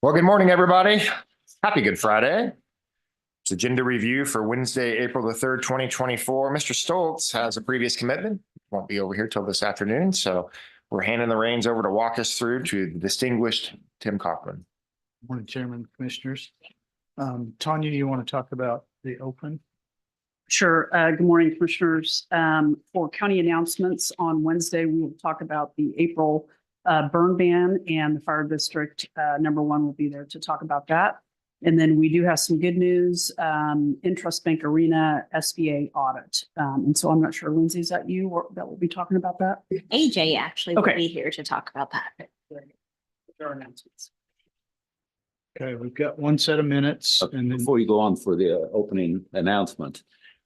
Well, good morning, everybody. Happy Good Friday. It's agenda review for Wednesday, April the 3rd, 2024. Mr. Stoltz has a previous commitment. Won't be over here till this afternoon. So we're handing the reins over to walk us through to the distinguished Tim Cochran. Morning, Chairman, Commissioners. Tanya, you want to talk about the open? Sure. Good morning, Commissioners. For county announcements on Wednesday, we will talk about the April burn ban, and the fire district number one will be there to talk about that. And then we do have some good news, Intrust Bank Arena SBA audit. And so I'm not sure, Lindsay, is that you or that will be talking about that? AJ actually will Okay. be here to talk about that. There are announcements. Okay, we've got one set of minutes and then Before you go on for the opening announcement,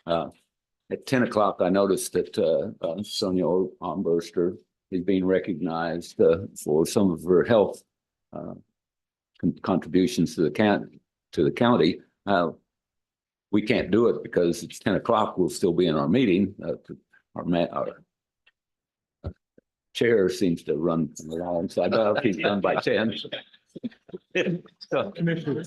at 10 o'clock, I noticed that Sonia Armbruster is being recognized for some of her health contributions to the county. We can't do it because it's 10 o'clock. We'll still be in our meeting. Our chair seems to run along, so I doubt if he's done by 10. So,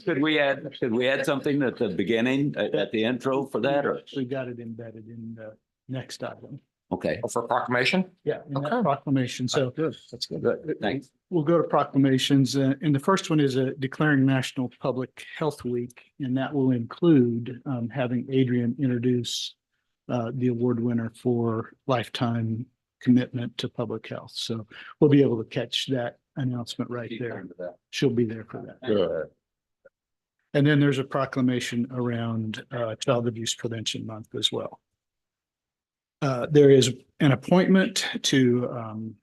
should we add something at the beginning, at the intro for that, or? we got it embedded in the next item. Okay, For proclamation. Yeah, in that Okay. proclamation. So Good. That's good. good, thanks. we'll go to proclamations. And the first one is declaring National Public Health Week, and that will include having Adrian introduce the award winner for lifetime commitment to public health. So we'll be able to catch that announcement right there. She'll be there for that. Good. And then there's a proclamation around Child Abuse Prevention Month as well. There is an appointment to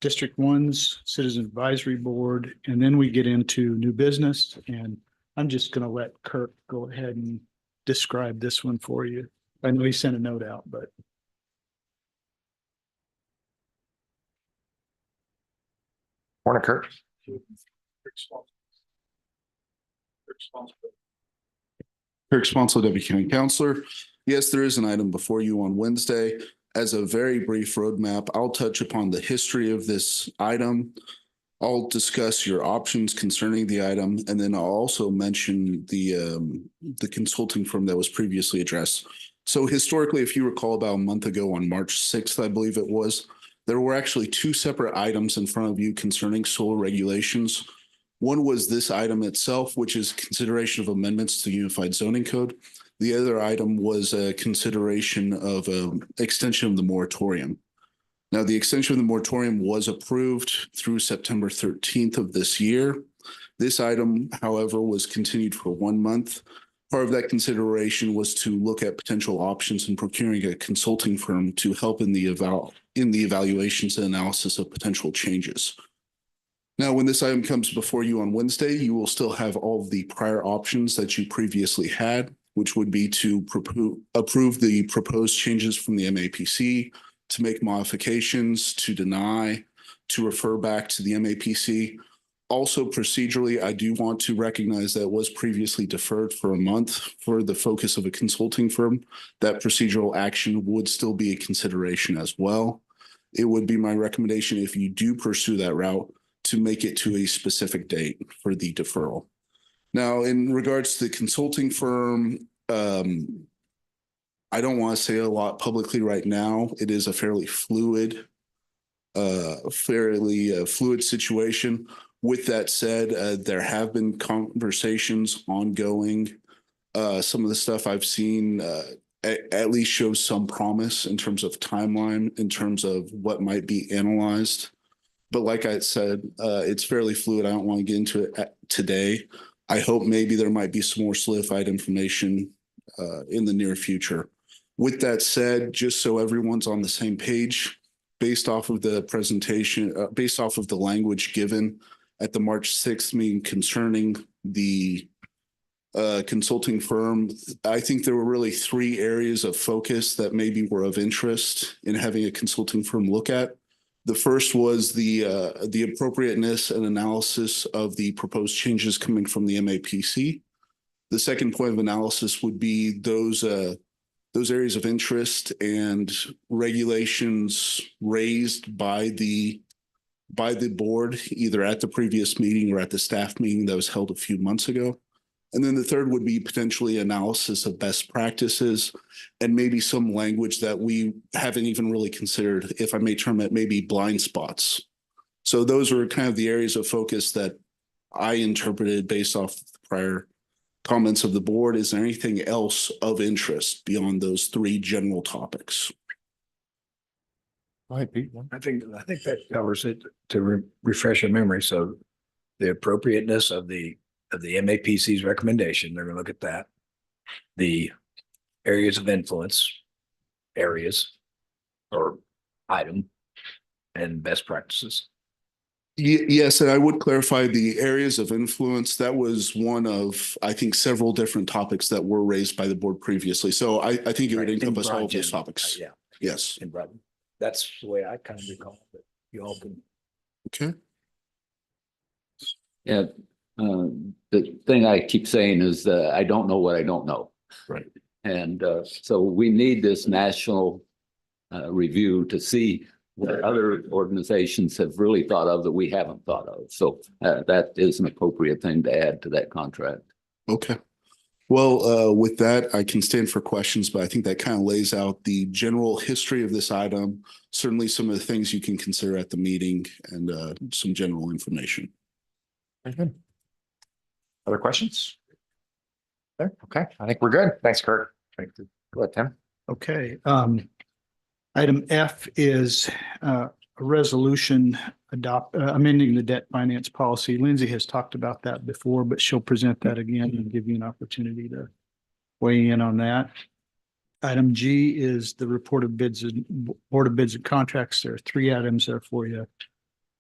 District 1's Citizen Advisory Board, and then we get into new business. And I'm just going to let Kirk go ahead and describe this one for you. I know he sent a note out, but Morning, Kurt. Kirk Sponsel, Deputy County Counselor. Yes, there is an item before you on Wednesday. As a very brief roadmap, I'll touch upon the history of this item. I'll discuss your options concerning the item, and then I'll also mention the consulting firm that was previously addressed. So historically, if you recall, about a month ago on March 6th, I believe it was, there were actually two separate items in front of you concerning solar regulations. One was this item itself, which is consideration of amendments to the Unified Zoning Code. The other item was a consideration of extension of the moratorium. Now, the extension of the moratorium was approved through September 13th of this year. This item, however, was continued for 1 month. Part of that consideration was to look at potential options in procuring a consulting firm to help in the evaluations and analysis of potential changes. Now, when this item comes before you on Wednesday, you will still have all of the prior options that you previously had, which would be to approve the proposed changes from the MAPC, to make modifications, to deny, to refer back to the MAPC. Also, procedurally, I do want to recognize that it was previously deferred for a month for the focus of a consulting firm. That procedural action would still be a consideration as well. It would be my recommendation, if you do pursue that route, to make it to a specific date for the deferral. Now, in regards to the consulting firm, I don't want to say a lot publicly right now. It is a fairly fluid situation. With that said, there have been conversations ongoing. Some of the stuff I've seen at least shows some promise in terms of timeline, in terms of what might be analyzed. But like I said, it's fairly fluid. I don't want to get into it today. I hope maybe there might be some more solidified information in the near future. With that said, just so everyone's on the same page, based off of the presentation, based off of the language given at the March 6th meeting concerning the consulting firm, I think there were really 3 areas of focus that maybe were of interest in having a consulting firm look at. The first was the appropriateness and analysis of the proposed changes coming from the MAPC. The second point of analysis would be those areas of interest and regulations raised by the by the board, either at the previous meeting or at the staff meeting that was held a few months ago. And then the third would be potentially analysis of best practices and maybe some language that we haven't even really considered, if I may term it, maybe blind spots. So those are kind of the areas of focus that I interpreted based off the prior comments of the board. Is there anything else of interest beyond those three general topics? Go ahead, Pete. I think that covers it to refresh your memory. So the appropriateness of the MAPC's recommendation, they're gonna look at that. The areas of influence, areas or item and best practices. Yes, and I would clarify the areas of influence. That was one of, I think, several different topics that were raised by the board previously. So I think it would Right, encompass all of those in broad topics. Yeah, Yes. in broad. That's the way I kind of recall it. You all can. Okay. Yeah, the thing I keep saying is I don't know what I don't know. Right. And so we need this national review to see what other organizations have really thought of that we haven't thought of. So that is an appropriate thing to add to that contract. Okay. Well, with that, I can stand for questions, but I think that kind of lays out the general history of this item. Certainly some of the things you can consider at the meeting and some general information. Very good. Other questions? There, okay, I think we're good. Thanks, Kurt. Thank you. Go ahead, Tim. Okay, item F is a resolution amending the debt finance policy. Lindsay has talked about that before, but she'll present that again and give you an opportunity to weigh in on that. Item G is the report of bids and board of bids and contracts. There are three items there for you.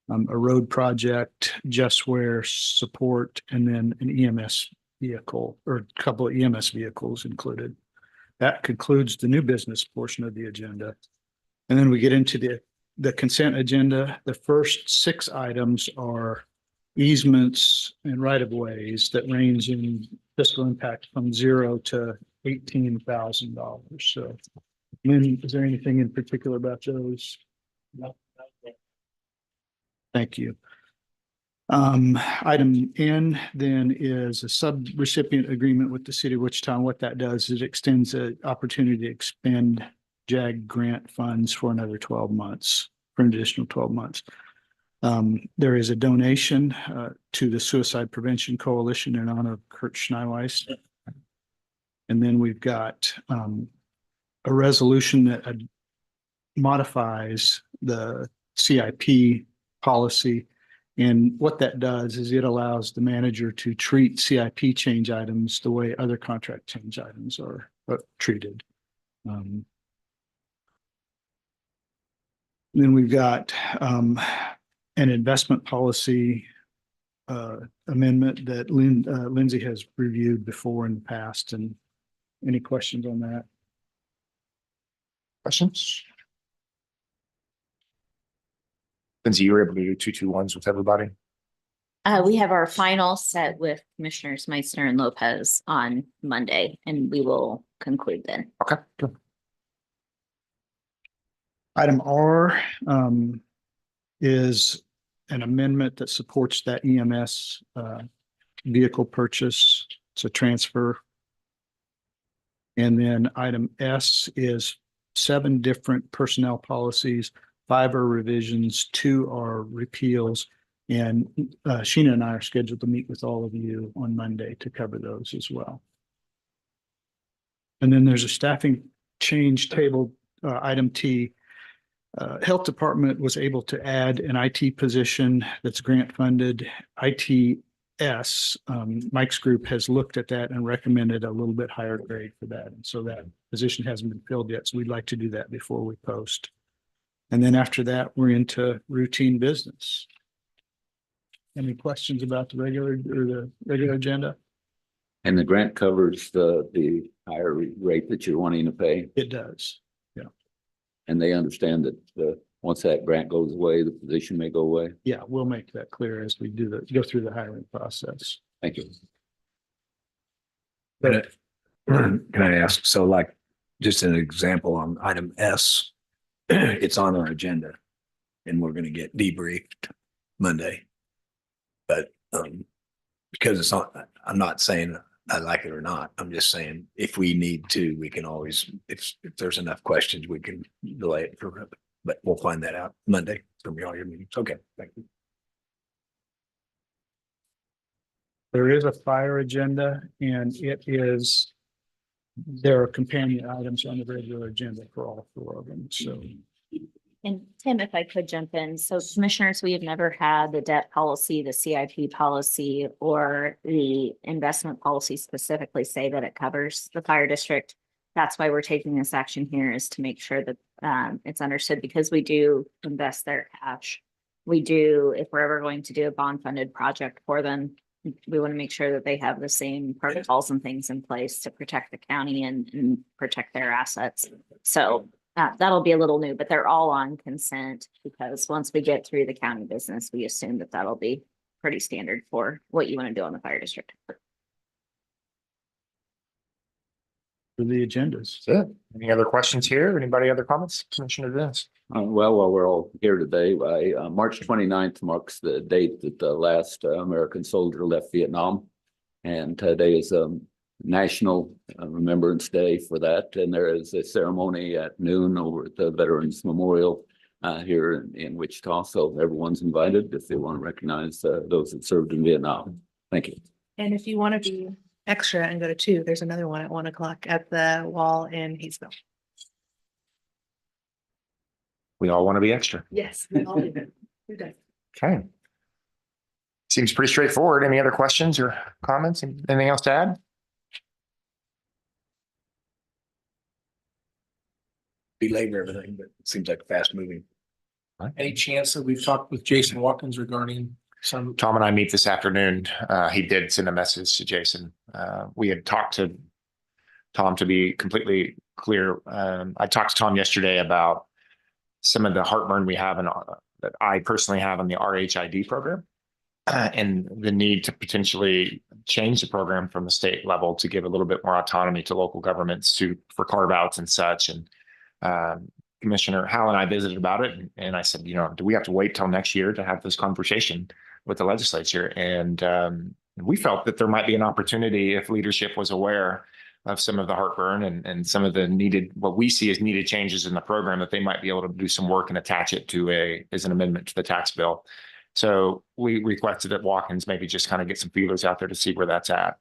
A road project, Justware support, and then an EMS vehicle or a couple of EMS vehicles included. That concludes the new business portion of the agenda. And then we get into the consent agenda. The first 6 items are easements and right-of-ways that range in fiscal impact from $0 to $18,000. So, Lynn, is there anything in particular about those? No. Thank you. Item N then is a sub-recipient agreement with the city of Wichita. What that does is it extends an opportunity to expend JAG grant funds for another 12 months, for an additional 12 months. There is a donation to the Suicide Prevention Coalition in honor of Kurt Schneiweiss. And then we've got a resolution that modifies the CIP policy. And what that does is it allows the manager to treat CIP change items the way other contract change items are treated. Then we've got an investment policy amendment that Lindsay has reviewed before in the past. And any questions on that? Questions? Lindsay, you were able to do 221s with everybody? We have our final set with Commissioners Meissner and Lopez on Monday, and we will conclude then. Okay, good. Item R is an amendment that supports that EMS vehicle purchase. It's a transfer. And then item S is 7 different personnel policies. 5 are revisions, 2 are repeals. And Sheena and I are scheduled to meet with all of you on Monday to cover those as well. And then there's a staffing change table, item T. Health Department was able to add an IT position that's grant funded. ITS, Mike's group has looked at that and recommended a little bit higher grade for that. And so that position hasn't been filled yet. So we'd like to do that before we post. And then after that, we're into routine business. Any questions about the regular agenda? And the grant covers the higher rate that you're wanting to pay. It does. And they understand that once that grant goes away, the position may go away. Yeah, we'll make that clear as we go through the hiring process. Thank you. Can I ask, so like, just an example on item S, it's on our agenda. and we're gonna get debriefed Monday. But, because it's not, I'm not saying I like it or not. I'm just saying if we need to, we can always, if there's enough questions, we can delay it for, but we'll find that out Monday from all your meetings. Okay, thank you. There is a fire agenda and there are companion items on the regular agenda for all four of them. So And Tim, if I could jump in, so commissioners, we have never had the debt policy, the CIP policy, or the investment policy specifically say that it covers the fire district. That's why we're taking this action here, is to make sure that it's understood, because we do invest their cash. We do, if we're ever going to do a bond funded project for them, we want to make sure that they have the same protocols and things in place to protect the county and protect their assets. So that'll be a little new, but they're all on consent, because once we get through the county business, we assume that that'll be pretty standard for what you want to do on the fire district. for the agendas. That's it. Any other questions here? Anybody other comments? Commissioner Dennis? Well, while we're all here today, March 29th marks the date that the last American soldier left Vietnam. And today is National Remembrance Day for that. And there is a ceremony at noon over at the Veterans Memorial here in Wichita. So everyone's invited if they want to recognize those that served in Vietnam. Thank you. And if you want to be extra and go to 2, there's another one at 1 o'clock at the wall in Hayesville. We all want to be extra. Yes. we all do. Who does? Okay. Seems pretty straightforward. Any other questions or comments? Anything else to add? Belabor everything, but it seems like fast moving. Any chance that we've talked with Jason Watkins regarding some? Tom and I meet this afternoon. He did send a message to Jason. We had talked to Tom, to be completely clear. I talked to Tom yesterday about some of the heartburn we have that I personally have in the RHID program, and the need to potentially change the program from the state level to give a little bit more autonomy to local governments for carve outs and such. And Commissioner Howell and I visited about it, and I said, do we have to wait till next year to have this conversation with the legislature? And we felt that there might be an opportunity, if leadership was aware of some of the heartburn and some of the what we see as needed changes in the program, that they might be able to do some work and attach it to as an amendment to the tax bill. So we requested that Watkins maybe just kind of get some feelers out there to see where that's at.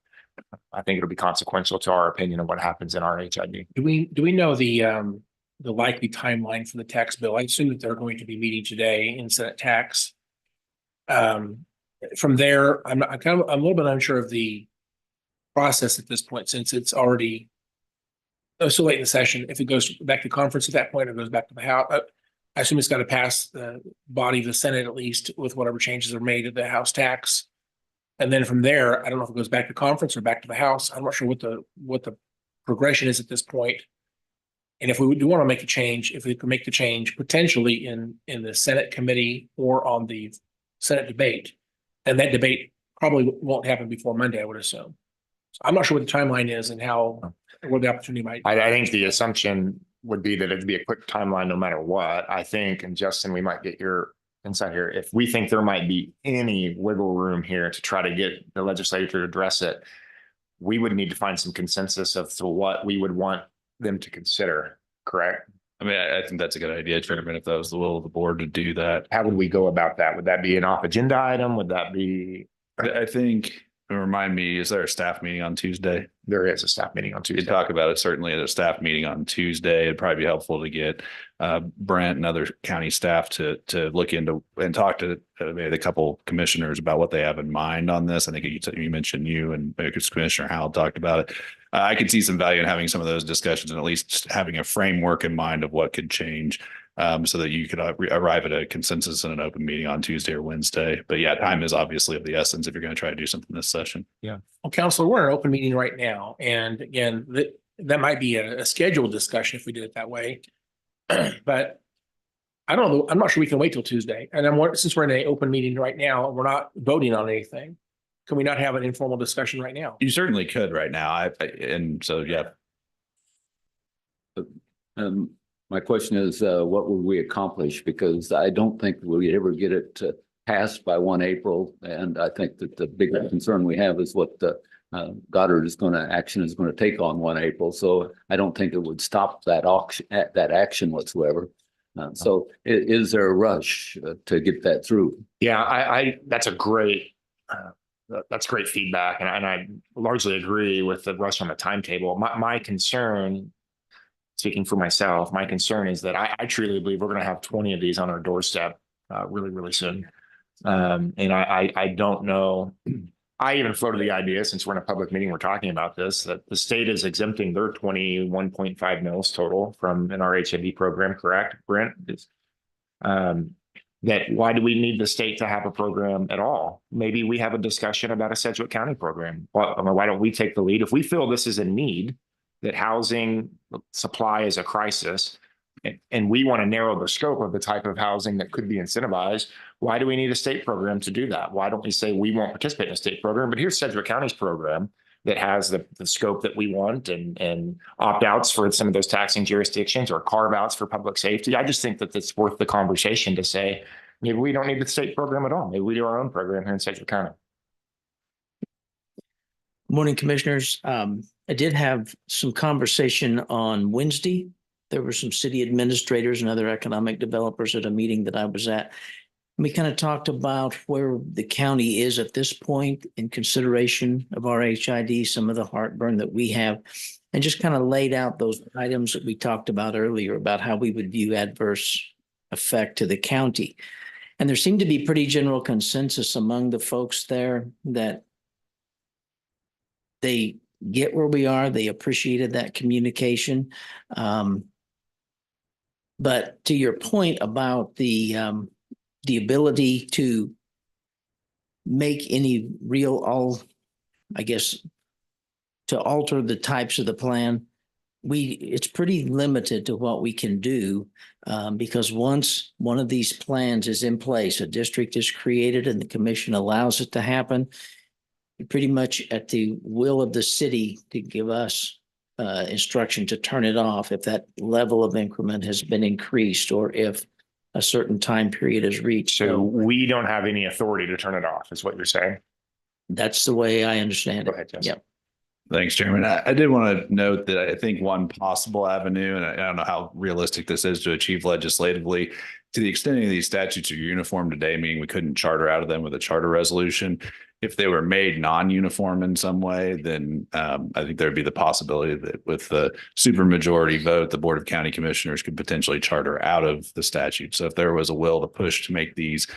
I think it'll be consequential to our opinion of what happens in our HID. Do we know the likely timeline for the tax bill? I assume that they're going to be meeting today in Senate tax. From there, I'm a little bit unsure of the process at this point, since it's already so late in the session. If it goes back to conference at that point, or goes back to the House, I assume it's got to pass the body of the Senate, at least with whatever changes are made to the House tax. And then from there, I don't know if it goes back to conference or back to the House. I'm not sure what the progression is at this point. And if we do want to make a change, if we can make the change potentially in the Senate committee or on the Senate debate, and that debate probably won't happen before Monday, I would assume. So I'm not sure what the timeline is and what the opportunity might. I think the assumption would be that it'd be a quick timeline no matter what. I think, and Justin, we might get your insight here. If we think there might be any wiggle room here to try to get the legislature to address it, we would need to find some consensus of what we would want them to consider, correct? I mean, I think that's a good idea, Chairman, if that was the will of the board to do that. How would we go about that? Would that be an off agenda item? Would that be? I think, remind me, is there a staff meeting on Tuesday? There is a staff meeting on We Tuesday. talk about it certainly at a staff meeting on Tuesday. It'd probably be helpful to get Brent and other county staff to look into and talk to maybe a couple commissioners about what they have in mind on this. I think you mentioned you and Commissioner Howell talked about it. I could see some value in having some of those discussions and at least having a framework in mind of what could change, so that you could arrive at a consensus in an open meeting on Tuesday or Wednesday. But yeah, time is obviously of the essence if you're going to try to do something this session. Well, Counselor, we're in an open meeting right now. And again, that might be a scheduled discussion if we did it that way. But I don't know. I'm not sure we can wait till Tuesday. And since we're in an open meeting right now, we're not voting on anything. Can we not have an informal discussion right now? You certainly could right now. And so, yeah. My question is, what would we accomplish? Because I don't think we ever get it passed by 1 April. And I think that the bigger concern we have is what the Goddard is going to take on 1 April. So I don't think it would stop that action whatsoever. So is there a rush to get that through? Yeah, that's great feedback. And I largely agree with the rush on the timetable. My concern, speaking for myself, my concern is that I truly believe we're going to have 20 of these on our doorstep really, really soon. And I don't know. I even floated the idea, since we're in a public meeting, we're talking about this, that the state is exempting their 21.5 mils total from an RHID program, correct, Brent? That why do we need the state to have a program at all? Maybe we have a discussion about a Sedgwick County program. Well, why don't we take the lead? If we feel this is a need, that housing supply is a crisis, and we want to narrow the scope of the type of housing that could be incentivized, why do we need a state program to do that? Why don't we say we won't participate in a state program, but here's Sedgwick County's program that has the scope that we want, and opt-outs for some of those taxing jurisdictions, or carve-outs for public safety. I just think that it's worth the conversation to say, maybe we don't need the state program at all. Maybe we do our own program here in Sedgwick County. Morning, Commissioners. I did have some conversation on Wednesday. There were some city administrators and other economic developers at a meeting that I was at. We kind of talked about where the county is at this point in consideration of RHID, some of the heartburn that we have, and just kind of laid out those items that we talked about earlier about how we would view adverse effect to the county. And there seemed to be pretty general consensus among the folks there that they get where we are. They appreciated that communication. But to your point about the ability to make any real to alter the types of the plan, it's pretty limited to what we can do, because once one of these plans is in place, a district is created and the commission allows it to happen, pretty much at the will of the city to give us instruction to turn it off if that level of increment has been increased, or if a certain time period is reached. So we don't have any authority to turn it off, is what you're saying? That's the way I understand Go it. ahead, Justin. Yep. Thanks, Chairman. I did want to note that I think one possible avenue, and I don't know how realistic this is to achieve legislatively, to the extent of these statutes are uniform today, meaning we couldn't charter out of them with a charter resolution. If they were made non-uniform in some way, then I think there'd be the possibility that with the supermajority vote, the Board of County Commissioners could potentially charter out of the statute. So if there was a will to push to make these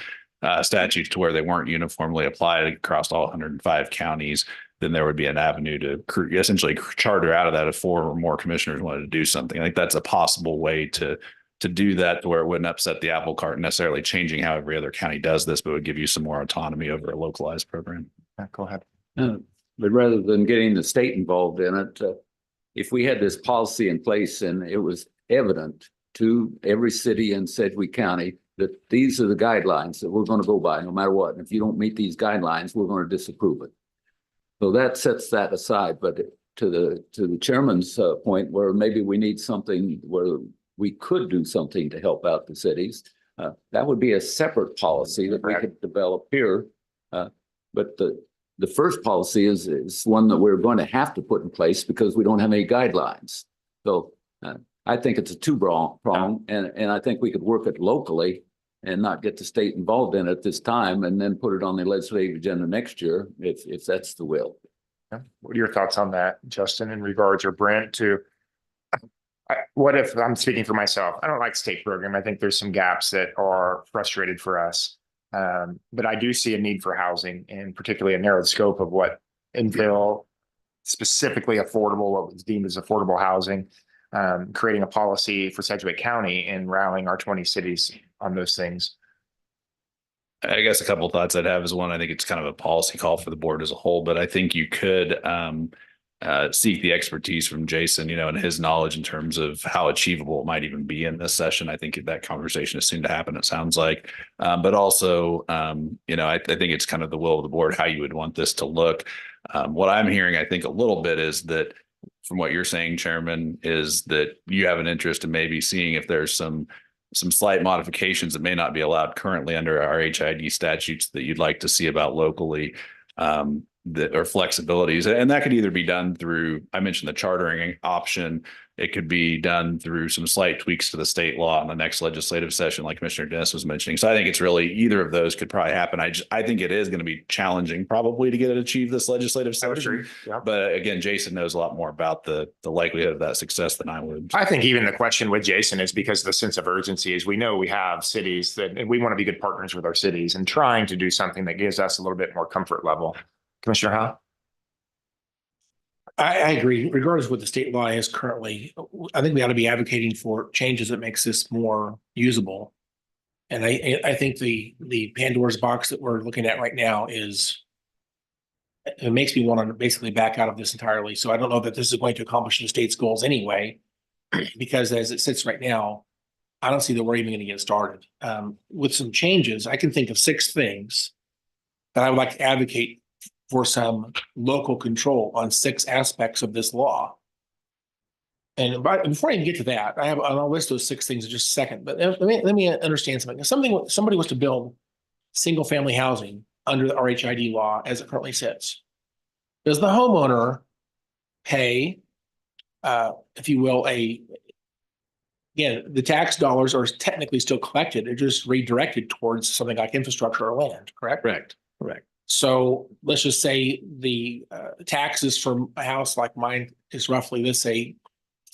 statutes to where they weren't uniformly applied across all 105 counties, then there would be an avenue to essentially charter out of that if 4 or more commissioners wanted to do something. I think that's a possible way to do that, to where it wouldn't upset the apple cart necessarily changing how every other county does this, but would give you some more autonomy over a localized program. Go ahead. But rather than getting the state involved in it, if we had this policy in place and it was evident to every city in Sedgwick County that these are the guidelines that we're going to go by no matter what. And if you don't meet these guidelines, we're going to disapprove it. So that sets that aside. But to the chairman's point, where maybe we need something where we could do something to help out the cities, that would be a separate policy that we could develop here. But the first policy is one that we're going to have to put in place because we don't have any guidelines. So I think it's a two-prong, and I think we could work it locally and not get the state involved in it this time, and then put it on the legislative agenda next year if that's the will. What are your thoughts on that, Justin, in regards, or Brent, to what if I'm speaking for myself? I don't like state program. I think there's some gaps that are frustrated for us. But I do see a need for housing, and particularly a narrowed scope of what infill, specifically affordable, what was deemed as affordable housing, creating a policy for Sedgwick County and rallying our 20 cities on those things. I guess a couple of thoughts I'd have is, one, I think it's kind of a policy call for the board as a whole, but I think you could seek the expertise from Jason, and his knowledge in terms of how achievable it might even be in this session. I think that conversation is soon to happen, it sounds like. But also, I think it's kind of the will of the board, how you would want this to look. What I'm hearing, I think, a little bit is that from what you're saying, Chairman, is that you have an interest in maybe seeing if there's some slight modifications that may not be allowed currently under our HID statutes that you'd like to see about locally, that or flexibilities. And that could either be done through, I mentioned the chartering option. It could be done through some slight tweaks to the state law in the next legislative session, like Commissioner Dennis was mentioning. So I think it's really either of those could probably happen. I think it is going to be challenging probably to get it achieved this legislative session. Yeah. But again, Jason knows a lot more about the likelihood of that success than I would. I think even the question with Jason is because of the sense of urgency is we know we have cities that, and we want to be good partners with our cities and trying to do something that gives us a little bit more comfort level. Commissioner Howe? I agree. Regardless of what the state law is currently, I think we ought to be advocating for changes that makes this more usable. And I think the Pandora's box that we're looking at right now is, it makes me want to basically back out of this entirely. So I don't know that this is going to accomplish the state's goals anyway, because as it sits right now, I don't see that we're even going to get started. With some changes, I can think of 6 things that I would like to advocate for some local control on 6 aspects of this law. And before I even get to that, I'll list those 6 things in just a second, but let me understand something. If somebody was to build single family housing under the RHID law as it currently sits, does the homeowner pay, if you will, again, the tax dollars are technically still collected, they're just redirected towards something like infrastructure or land, correct? Correct. So let's just say the taxes from a house like mine is roughly, let's say,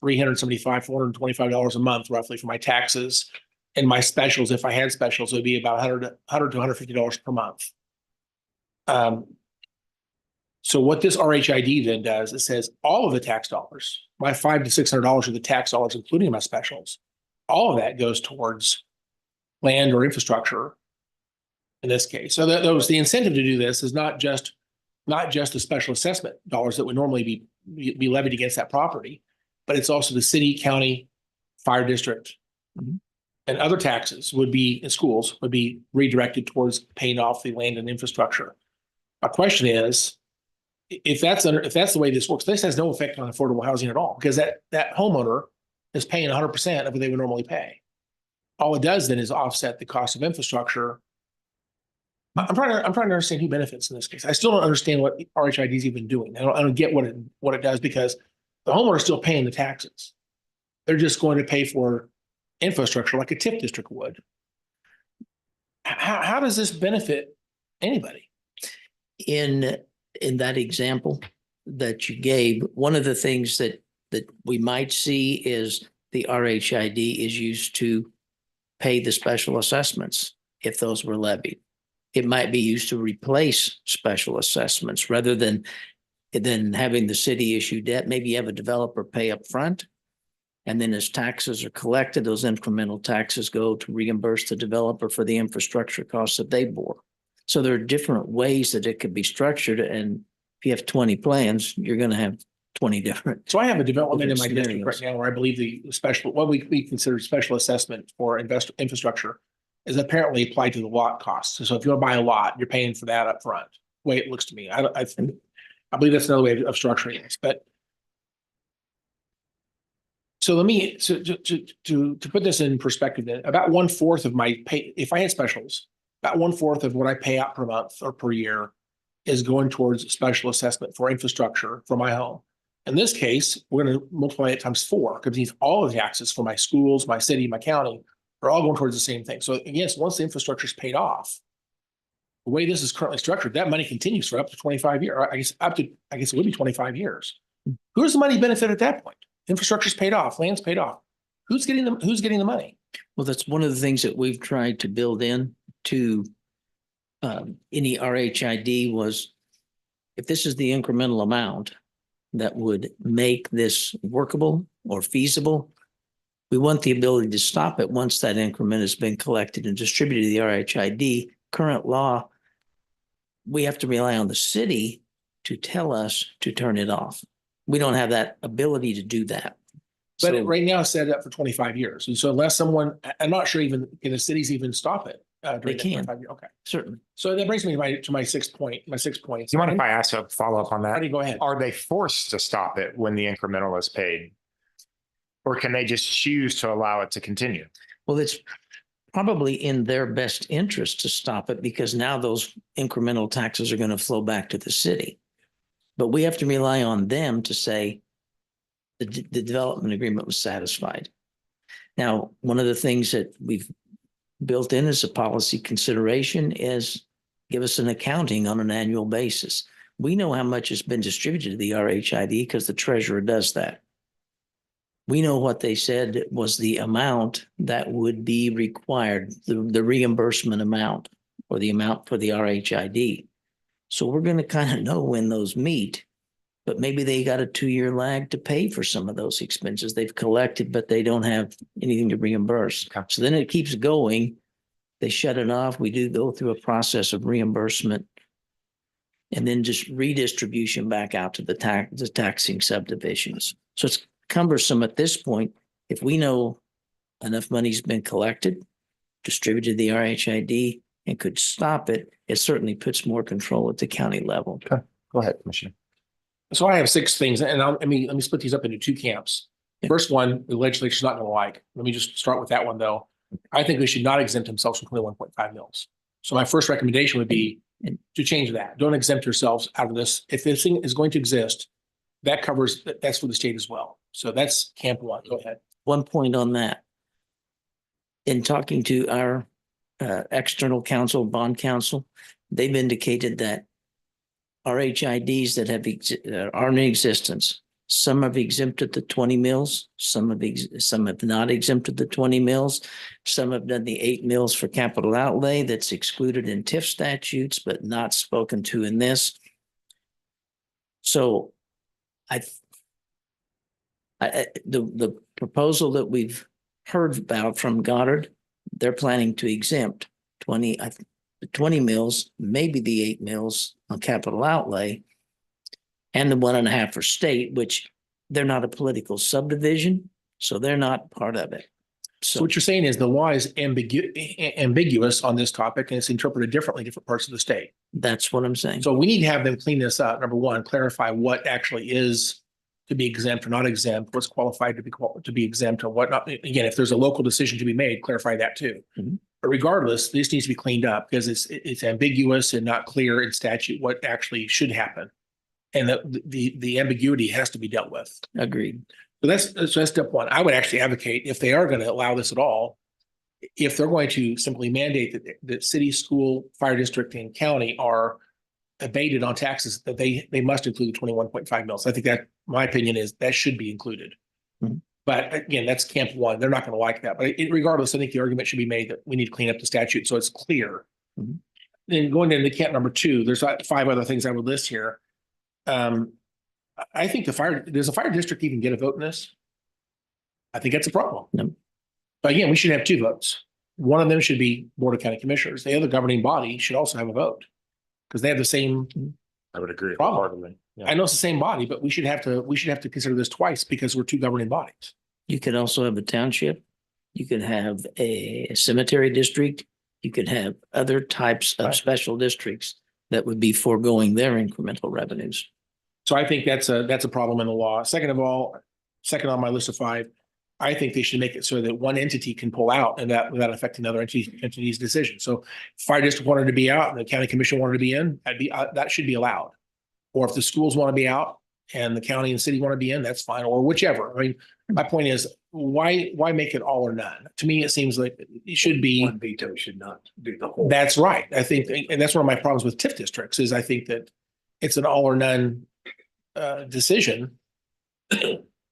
$425 a month roughly for my taxes. And my specials, if I had specials, it would be about $100 to $150 per month. So what this RHID then does, it says all of the tax dollars, my $500 to $600 of the tax dollars, including my specials, all of that goes towards land or infrastructure in this case. So that was the incentive to do this is not just the special assessment dollars that would normally be levied against that property, but it's also the city, county, fire district, and other taxes would be in schools would be redirected towards paying off the land and infrastructure. My question is, if that's the way this works, this has no effect on affordable housing at all, because that homeowner is paying 100% of what they would normally pay. All it does then is offset the cost of infrastructure. I'm trying to understand who benefits in this case. I still don't understand what RHID is even doing. I don't get what it does, because the homeowner is still paying the taxes. They're just going to pay for infrastructure like a TIF district would. How does this benefit anybody? In that example that you gave, one of the things that we might see is the RHID is used to pay the special assessments if those were levied. It might be used to replace special assessments rather than having the city issue debt. Maybe you have a developer pay up front, and then as taxes are collected, those incremental taxes go to reimburse the developer for the infrastructure costs that they bore. So there are different ways that it could be structured. And if you have 20 plans, you're going to have 20 different. So I have a development in my district scenarios right now where I believe the special, what we consider special assessment for infrastructure is apparently applied to the lot costs. So if you want to buy a lot, you're paying for that up front. The way it looks to me. I believe that's another way of structuring this, but so let me to put this in perspective, then about 1/4 of my pay, if I had specials, about 1/4 of what I pay out per month or per year is going towards special assessment for infrastructure for my home. In this case, we're going to multiply it times 4, because it means all of the taxes for my schools, my city, my county are all going towards the same thing. So yes, once the infrastructure is paid off, the way this is currently structured, that money continues for up to 25 years. I guess it would be 25 years. Who does the money benefit at that point? Infrastructure's paid off, land's paid off. Who's getting the money? Well, that's one of the things that we've tried to build in to any RHID was, if this is the incremental amount that would make this workable or feasible, we want the ability to stop it once that increment has been collected and distributed to the RHID. Current law, we have to rely on the city to tell us to turn it off. We don't have that ability to do that. But right now it's set up for 25 years. And so unless someone, I'm not sure even, can the cities even stop it? during They that can. 25 year? Okay. Certainly. So that brings me to my sixth point, my 6 points. Do you mind if I ask a follow-up on that? Already go ahead. Are they forced to stop it when the incremental is paid? Or can they just choose to allow it to continue? Well, it's probably in their best interest to stop it because now those incremental taxes are going to flow back to the city. But we have to rely on them to say the development agreement was satisfied. Now, one of the things that we've built in as a policy consideration is give us an accounting on an annual basis. We know how much has been distributed to the RHID because the treasurer does that. We know what they said was the amount that would be required, the reimbursement amount or the amount for the RHID. So we're going to kind of know when those meet, but maybe they got a 2-year lag to pay for some of those expenses they've collected, but they don't have anything to reimburse. Okay. So then it keeps going. They shut it off. We do go through a process of reimbursement and then just redistribution back out to the taxing subdivisions. So it's cumbersome at this point. If we know enough money's been collected, distributed to the RHID, and could stop it, it certainly puts more control at the county level. Go ahead, Commissioner. So I have 6 things, and let me split these up into 2 camps. Yeah. First one, the legislature's not going to like. Let me just start with that one, though. I think they should not exempt themselves from 21.5 mils. So my first recommendation would be to change that. Don't exempt yourselves out of this. If this thing is going to exist, that's for the state as well. So that's camp 1. Go ahead. One point on that. In talking to our external counsel, bond counsel, they've indicated that RHIDs that are in existence, some have exempted the 20 mils, some have not exempted the 20 mils, some have done the 8 mils for capital outlay that's excluded in TIF statutes, but not spoken to in this. So the proposal that we've heard about from Goddard, they're planning to exempt 20 mils, maybe the 8 mils on capital outlay, and the 1.5 for state, which they're not a political subdivision, so they're not part of it. So what you're saying is the law is ambiguous on this topic, and it's interpreted differently in different parts of the state. That's what I'm saying. So we need to have them clean this up. Number one, clarify what actually is to be exempt or not exempt, what's qualified to be exempt and what not. Again, if there's a local decision to be made, clarify that too. Mhm. But regardless, this needs to be cleaned up because it's ambiguous and not clear in statute what actually should happen. And the ambiguity has to be dealt with. Agreed. So that's step 1. I would actually advocate, if they are going to allow this at all, if they're going to simply mandate that city, school, fire district, and county are abated on taxes, that they must include the 21.5 mils. I think that, my opinion is that should be included. Mhm. But again, that's camp 1. They're not going to like that. But regardless, I think the argument should be made that we need to clean up the statute so it's clear. Mhm. Then going into camp number 2, there's 5 other things I would list here. I think does the fire district even get a vote in this? I think that's a problem. No. But again, we should have 2 votes. One of them should be Board of County Commissioners. The other governing body should also have a vote because they have the same. I would agree. Problem. wholeheartedly. Yeah. I know it's the same body, but we should have to consider this twice because we're 2 governing bodies. You could also have a township. You could have a cemetery district. You could have other types of Right. special districts that would be foregoing their incremental revenues. So I think that's a problem in the law. Second on my list of 5, I think they should make it so that one entity can pull out and that without affecting another entity's decision. So if fire district wanted to be out and the county commission wanted to be in, that should be allowed. Or if the schools want to be out and the county and city want to be in, that's fine, or whichever. I mean, my point is, why make it all or none? To me, it seems like it should be. One veto should not do the whole. That's right. I think, and that's one of my problems with TIF districts is I think that it's an all or none decision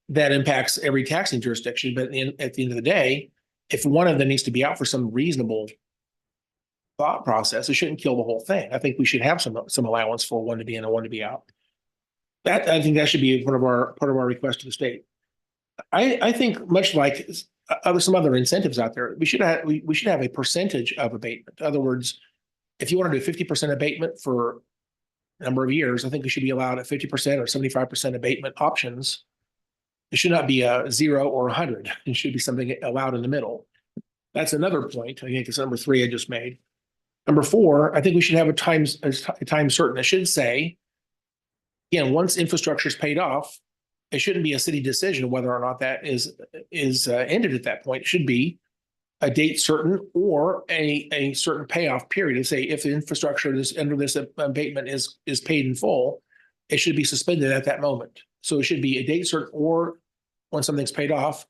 that impacts every taxing jurisdiction. But at the end of the day, if one of them needs to be out for some reasonable thought process, it shouldn't kill the whole thing. I think we should have some allowance for one to be in and one to be out. That, I think that should be part of our request to the state. I think much like some other incentives out there, we should have a percentage of abatement. In other words, if you want to do 50% abatement for a number of years, I think we should be allowed at 50% or 75% abatement options. It should not be a 0 or 100. It should be something allowed in the middle. That's another point. I think it's number 3 I just made. Number 4, I think we should have a time certain. It should say, again, once infrastructure is paid off, it shouldn't be a city decision whether or not that is ended at that point. It should be a date certain or a certain payoff period. To say if the infrastructure under this abatement is paid in full, it should be suspended at that moment. So it should be a date certain or when something's paid off,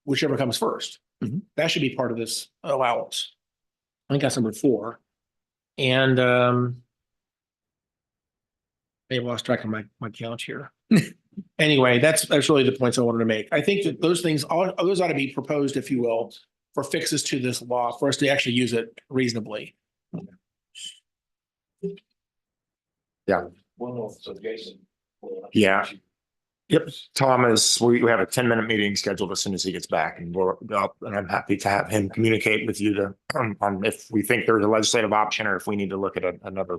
whichever comes first. Mhm. That should be part of this allowance. I think that's number 4. And maybe I lost track of my count here. Anyway, that's really the points I wanted to make. I think that those things, those ought to be proposed, if you will, for fixes to this law, for us to actually use it reasonably. Yeah. One more, so Jason. Yeah. Yep. Thomas, we have a 10-minute meeting scheduled as soon as he gets back, and and I'm happy to have him communicate with you to on if we think there's a legislative option or if we need to look at another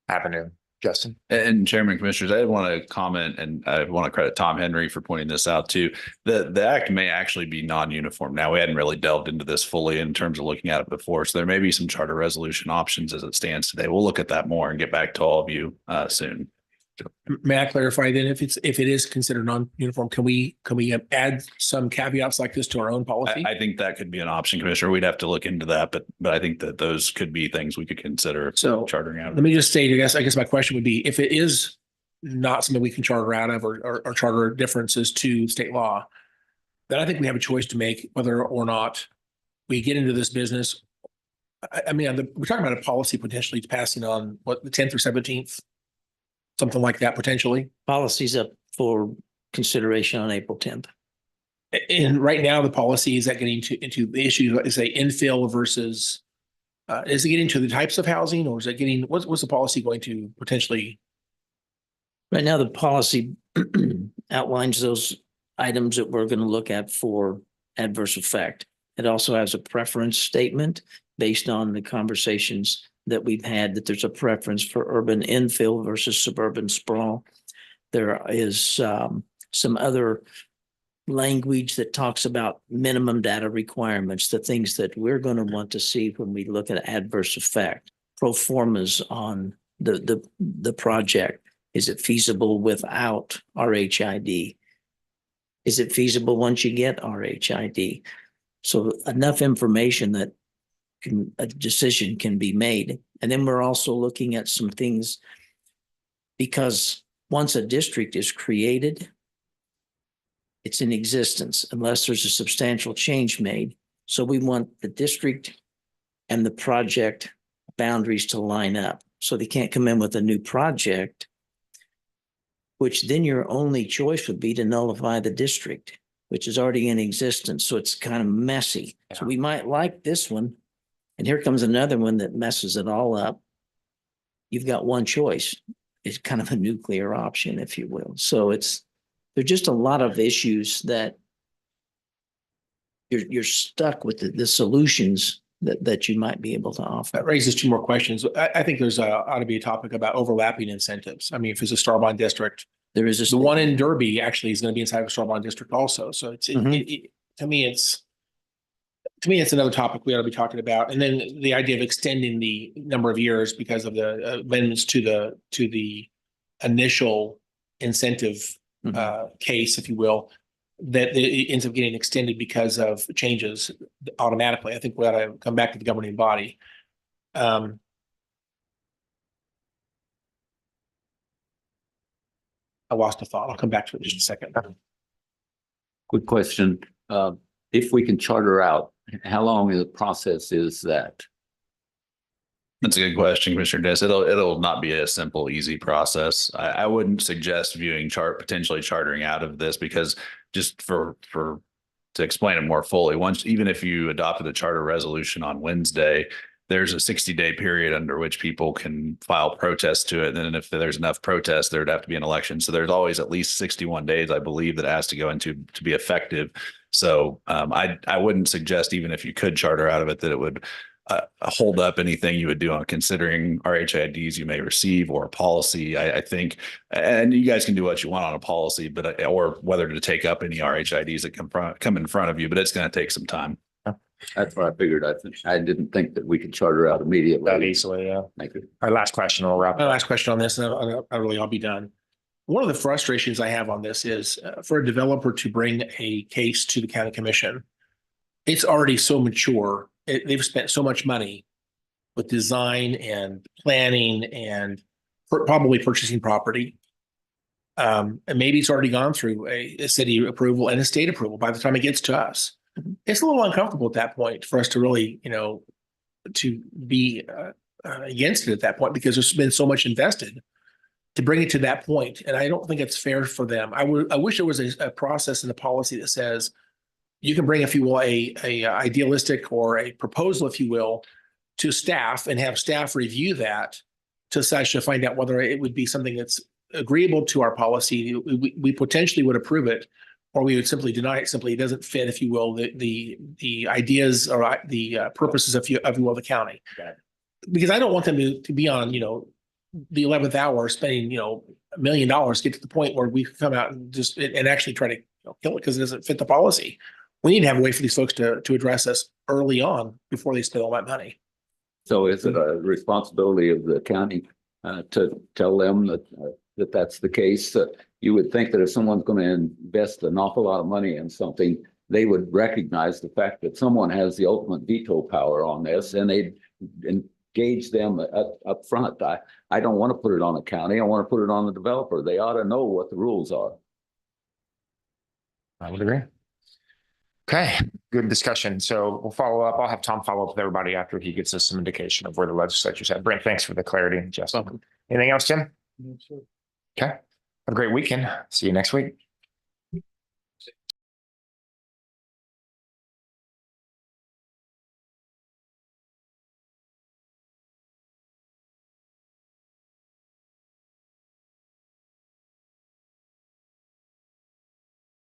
avenue. Justin. And Chairman, Commissioners, I want to comment, and I want to credit Tom Henry for pointing this out too. The act may actually be non-uniform. Now, we hadn't really delved into this fully in terms of looking at it before, so there may be some charter resolution options as it stands today. We'll look at that more and get back to all of you soon. May I clarify then, if it is considered non-uniform, can we add some caveats like this to our own policy? I think that could be an option, Commissioner. We'd have to look into that, but I think that those could be things we could consider So chartering out. let me just state, I guess my question would be, if it is not something we can charter out of or charter differences to state law, then I think we have a choice to make whether or not we get into this business. I mean, we're talking about a policy potentially passing on what, the 10th or 17th, something like that potentially. Policies up for consideration on April 10th. And right now, the policy is that getting into the issues, is a infill versus, is it getting to the types of housing, or is it getting, what's the policy going to potentially? Right now, the policy outlines those items that we're going to look at for adverse effect. It also has a preference statement based on the conversations that we've had, that there's a preference for urban infill versus suburban sprawl. There is some other language that talks about minimum data requirements, the things that we're going to want to see when we look at adverse effect, pro formas on the project. Is it feasible without RHID? Is it feasible once you get RHID? So enough information that a decision can be made. And then we're also looking at some things, because once a district is created, it's in existence unless there's a substantial change made. So we want the district and the project boundaries to line up. So they can't come in with a new project, which then your only choice would be to nullify the district, which is already in existence. So it's kind of messy. Yeah. So we might like this one, and here comes another one that messes it all up. You've got one choice. It's kind of a nuclear option, if you will. So there's just a lot of issues that you're stuck with the solutions that you might be able to offer. That raises 2 more questions. I think there's ought to be a topic about overlapping incentives. I mean, if it's a Star Bond district, There is the one in Derby actually is going to be inside of a Star Bond district also. So it's, to me, it's another topic we ought to be talking about. And then the idea of extending the number of years because of the amendments to the initial incentive case, if you will, that it ends up getting extended because of changes automatically. I think we ought to come back to the governing body. I lost a thought. I'll come back to it in just a second. Quick question. If we can charter out, how long the process is that? That's a good question, Commissioner Dennis. It'll not be a simple, easy process. I wouldn't suggest viewing potentially chartering out of this, because just to explain it more fully, even if you adopted a charter resolution on Wednesday, there's a 60-day period under which people can file protests to it. And then if there's enough protests, there'd have to be an election. So there's always at least 61 days, I believe, that has to go into to be effective. So I wouldn't suggest, even if you could charter out of it, that it would hold up anything you would do on considering RHIDs you may receive or a policy. I think, and you guys can do what you want on a policy, but or whether to take up any RHIDs that come in front of you, but it's going to take some time. That's what I figured. I didn't think that we could charter out immediately. That easily, yeah. Thank you. Our last question, we'll wrap. My last question on this, and I'll be done. One of the frustrations I have on this is for a developer to bring a case to the county commission. It's already so mature. They've spent so much money with design and planning and probably purchasing property. And maybe it's already gone through a city approval and a state approval by the time it gets to us. It's a little uncomfortable at that point for us to really, to be against it at that point, because there's been so much invested to bring it to that point. And I don't think it's fair for them. I wish there was a process in the policy that says you can bring, if you will, a idealistic or a proposal, if you will, to staff and have staff review that to find out whether it would be something that's agreeable to our policy. We potentially would approve it, or we would simply deny it. Simply, it doesn't fit, if you will, the ideas or the purposes of the county. Because I don't want them to be on, the 11th hour spending, $1 million to get to the point where we come out and actually try to kill it because it doesn't fit the policy. We need to have a way for these folks to address us early on before they spend all that money. So is it a responsibility of the county to tell them that that's the case? You would think that if someone's going to invest an awful lot of money in something, they would recognize the fact that someone has the ultimate veto power on this, and they'd engage them up front. I don't want to put it on the county. I want to put it on the developer. They ought to know what the rules are. I would agree. Okay, good discussion. So we'll follow up. I'll have Tom follow up with everybody after he gets us some indication of where the legislature's at. Brent, thanks for the clarity. Justin, anything else, Tim? Okay, have a great weekend. See you next week.